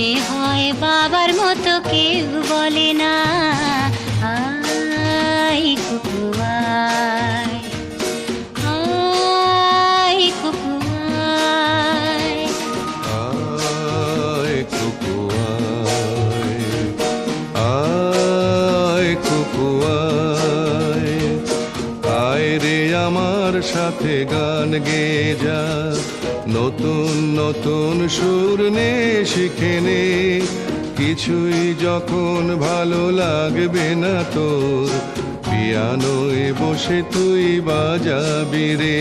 মনে হয় বাবার মতো কেউ বলে না। আয় কুকু আয়, আয় কুকু আয়। আয় কুকু আয়, আয় কুকু আয়, আয় রে আমার সাথে গান গেয়ে যা, নতুন নতুন সুর নে শিখে নে। কিছুই যখন ভালো লাগবে না তোর, পিয়ানোয় বসে তুই বাজাবি রে।